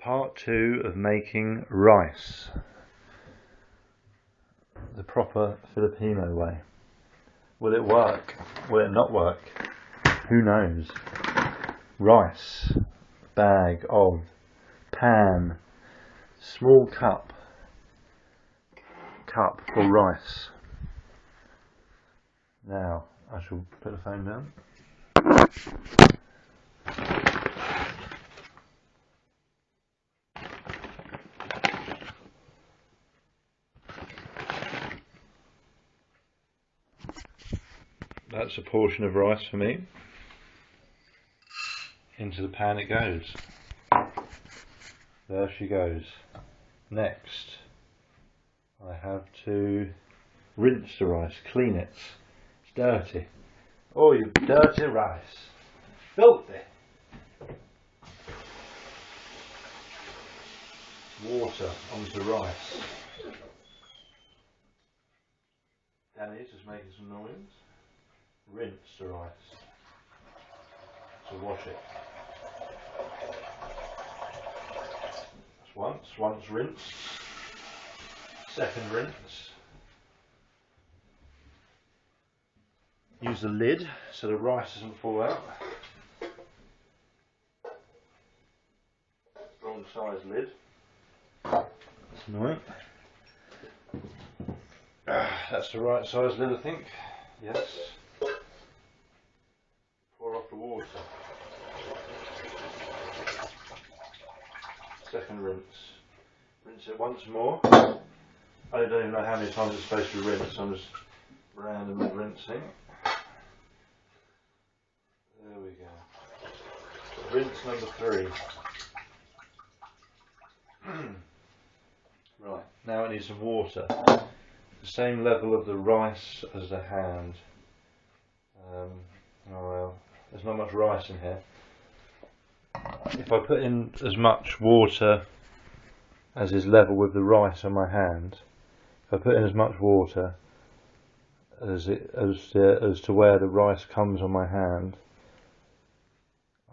Part 2 of making rice, the proper Filipino way. Will it work? Will it not work? Who knows? Rice, bag of, pan, small cup for rice. Now I shall put the phone down. That's a portion of rice for me. Into the pan it goes. There she goes. Next, I have to rinse the rice, clean it. It's dirty. Oh, you dirty rice. Filthy. Water onto the rice. Danny's just making some noise. Rinse the rice. So wash it. That's once rinsed. Second rinse. Use the lid so the rice doesn't fall out. Wrong size lid. That's annoying. That's the right size lid, I think. Yes. Pour off the water. Second rinse. Rinse it once more. I don't even know how many times it's supposed to be rinsed, so I'm just randomly rinsing. There we go. Rinse number 3. Right, now it needs some water. The same level of the rice as the hand. Oh well, there's not much rice in here. If I put in as much water as is level with the rice on my hand, if I put in as much water as to where the rice comes on my hand,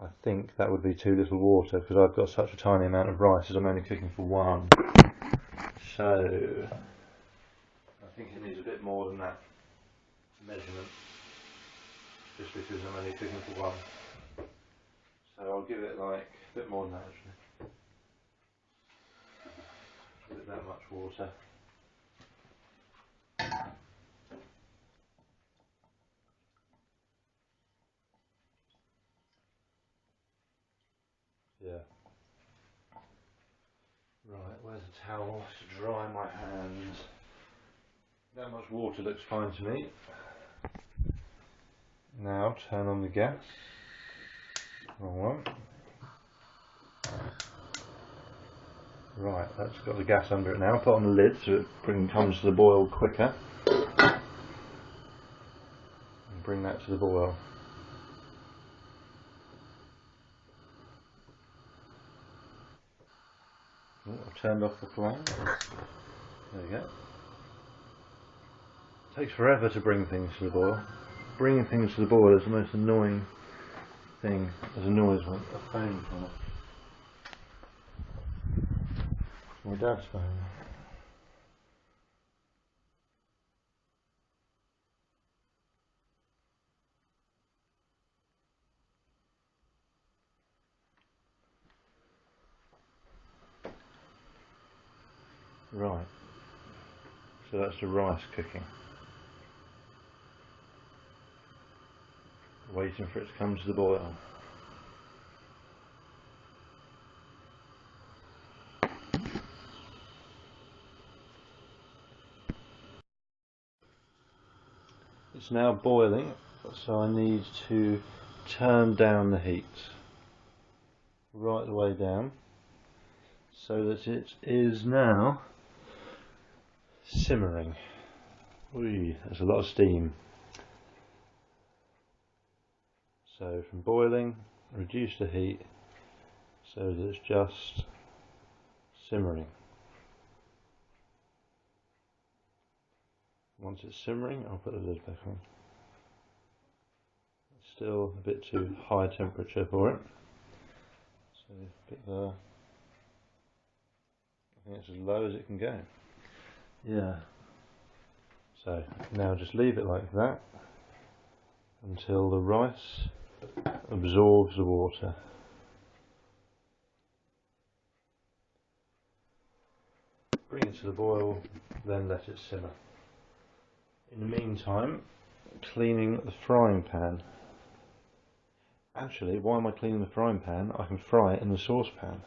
I think that would be too little water because I've got such a tiny amount of rice as I'm only cooking for 1. So I think it needs a bit more than that measurement, just because I'm only cooking for 1. So I'll give it like a bit more than that actually. Give it that much water. Yeah. Right, where's the towel to dry my hands? That much water looks fine to me. Now turn on the gas. Wrong one. Right, that's got the gas under it now. Put on the lid so it comes to the boil quicker. And bring that to the boil. Oh, I've turned off the flame. There we go. It takes forever to bring things to the boil. Bringing things to the boil is the most annoying thing. There's a noise when a phone on it. My dad's phone. Right. So that's the rice cooking. Waiting for it to come to the boil. It's now boiling, so I need to turn down the heat right the way down so that it is now simmering. Ooh, there's a lot of steam. So from boiling, reduce the heat so that it's just simmering. Once it's simmering, I'll put the lid back on. It's still a bit too high temperature for it. So a bit there. think it's as low as it can go. Yeah. So now just leave it like that until the rice absorbs the water. Bring it to the boil, then let it simmer. In the meantime, cleaning the frying pan. Actually, why am I cleaning the frying pan? I can fry it in the saucepan.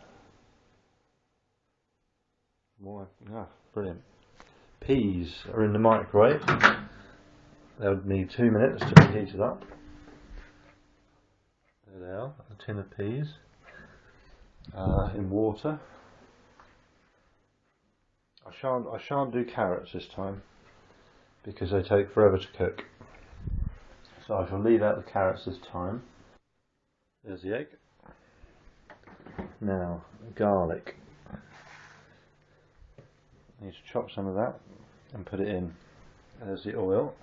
Why? Ah, brilliant. Peas are in the microwave. They'll need 2 minutes to be heated up. There they are, a tin of peas in water. I shan't do carrots this time because they take forever to cook. So I shall leave out the carrots this time. There's the egg. Now, garlic. I need to chop some of that and put it in. There's the oil.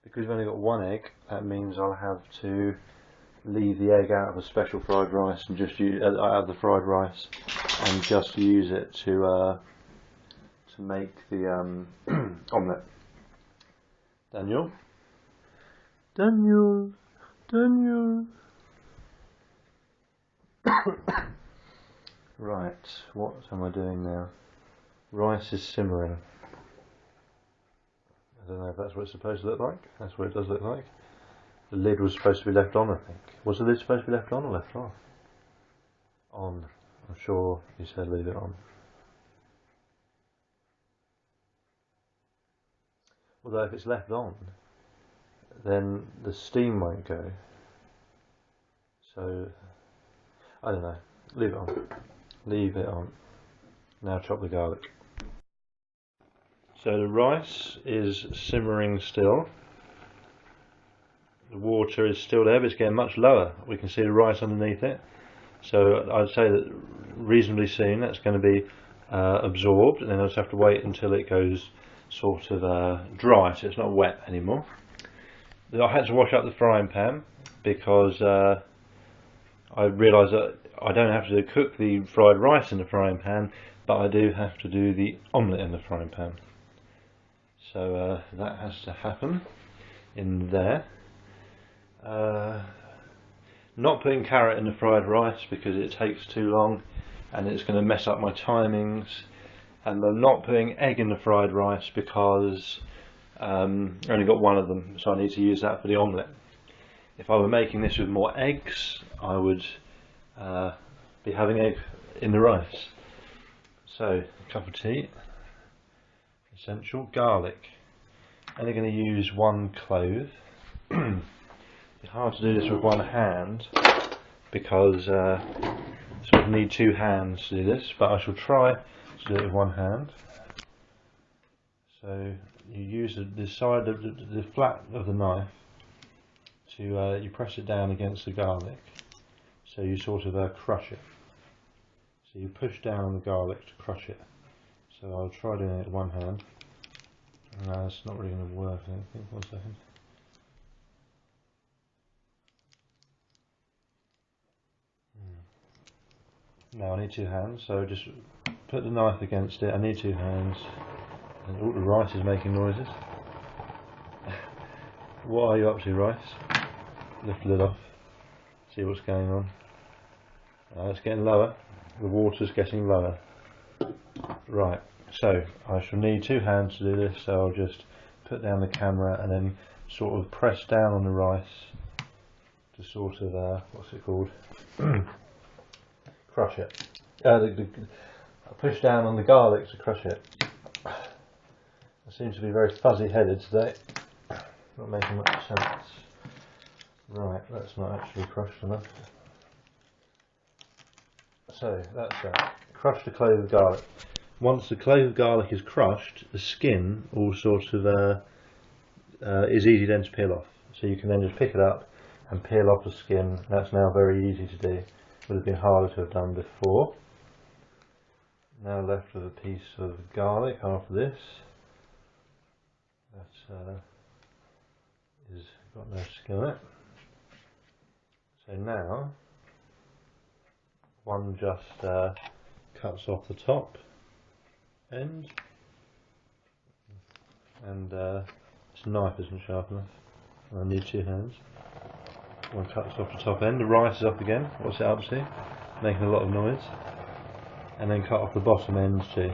Because we've only got one egg, that means I'll have to leave the egg out of a special fried rice and just use out of the fried rice and just use it to make the omelette. Daniel. Right, what am I doing now? Rice is simmering. I don't know if that's what it's supposed to look like. That's what it does look like. The lid was supposed to be left on, I think. Was the lid supposed to be left on or left off? On. I'm sure he said leave it on. Although if it's left on, then the steam won't go. So, I don't know. Leave it on. Leave it on. Now chop the garlic. So the rice is simmering still. The water is still there, but it's getting much lower. We can see the rice underneath it. So I'd say that reasonably soon that's going to be absorbed, and then I'll just have to wait until it goes sort of dry, so it's not wet anymore. I had to wash up the frying pan because I realised that I don't have to cook the fried rice in the frying pan, but I do have to do the omelette in the frying pan. So that has to happen in there. Not putting carrot in the fried rice because it takes too long and it's going to mess up my timings. And I'm not putting egg in the fried rice because I only got one of them, so I need to use that for the omelette. If I were making this with more eggs, I would be having egg in the rice. So, a cup of tea, essential, garlic. Only going to use 1 clove. It's hard to do this with one hand because sort of need 2 hands to do this, but I shall try to do it with one hand. So you use the side of the flat of the knife to you press it down against the garlic, so you sort of crush it. So you push down on the garlic to crush it. So I'll try doing it with one hand. No, it's not really going to work. I don't think. 1 second. Now I need 2 hands, so just put the knife against it. I need 2 hands. And the rice is making noises. What are you up to, rice? Lift the lid off. See what's going on. It's getting lower. The water's getting lower. Right, so I shall need 2 hands to do this, so I'll just put down the camera and then sort of press down on the rice to sort of, what's it called? Crush it. I push down on the garlic to crush it. I seem to be very fuzzy headed today. Not making much sense. Right, that's not actually crushed enough. So that's that. Crush the clove of garlic. Once the clove of garlic is crushed, the skin all sort of is easy then to peel off. So you can then just pick it up and peel off the skin. That's now very easy to do. Would have been harder to have done before. Now left with a piece of garlic after this. That is got no skin on it. So now one just cuts off the top end, and this knife isn't sharp enough. I need 2 hands. One cuts off the top end, the rice is up again. What's it up to? Making a lot of noise. And then cut off the bottom ends too.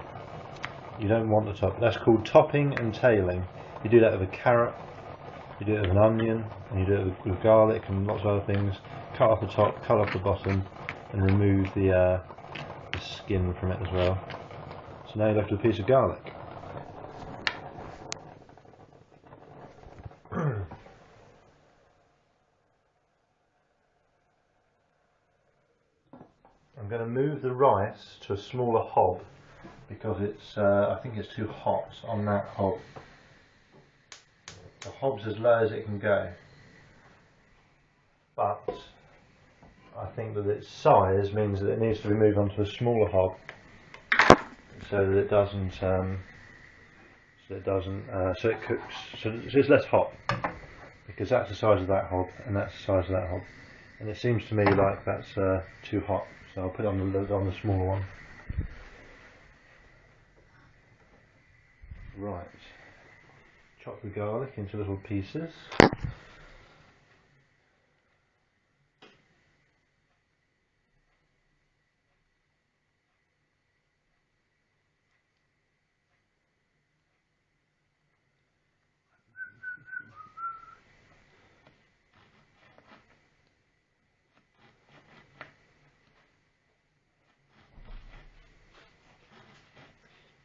You don't want the top. That's called topping and tailing. You do that with a carrot, you do it with an onion, and you do it with garlic and lots of other things. Cut off the top, cut off the bottom, and remove the skin from it as well. So now you're left with a piece of garlic. I'm going to move the rice to a smaller hob because it's I think it's too hot on that hob. The hob's as low as it can go, but I think that its size means that it needs to be moved onto a smaller hob so that it doesn't so it cooks, so it's less hot, because that's the size of that hob and that's the size of that hob, and it seems to me like that's too hot, so I'll put it on the smaller one. Right, chop the garlic into little pieces.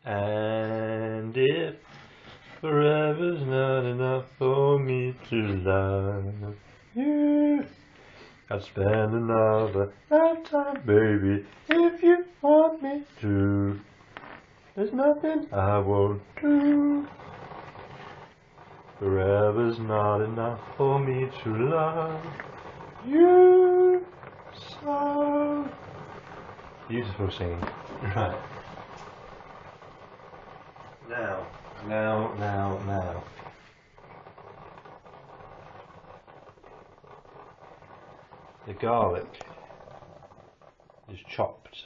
And if forever's not enough for me to love you, I'd spend another lifetime, baby, if you want me to. There's nothing I won't do. Forever's not enough for me to love you so. Beautiful singing. Right. Now. The garlic is chopped.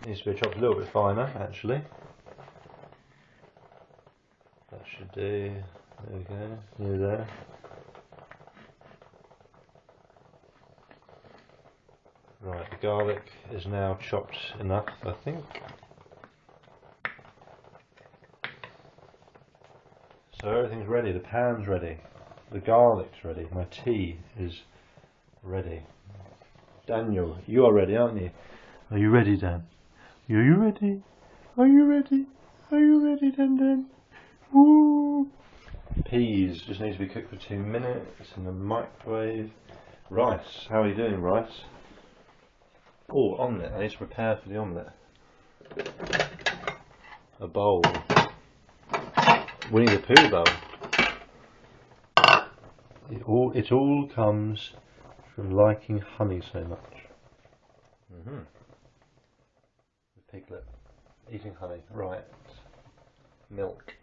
Needs to be chopped a little bit finer, actually. That should do. There we go. Near there. Right, the garlic is now chopped enough, I think. So everything's ready, the pan's ready, the garlic's ready, my tea is ready. Daniel, you are ready, aren't you? Are you ready, Dan? Are you ready? Are you ready? Are you ready, Dan? Woo! Peas just need to be cooked for 2 minutes in the microwave. Rice, how are you doing, rice? Oh, omelette, I need to prepare for the omelette. A bowl. Winnie the Pooh bowl. It all comes from liking honey so much. The piglet eating honey. Right. Milk.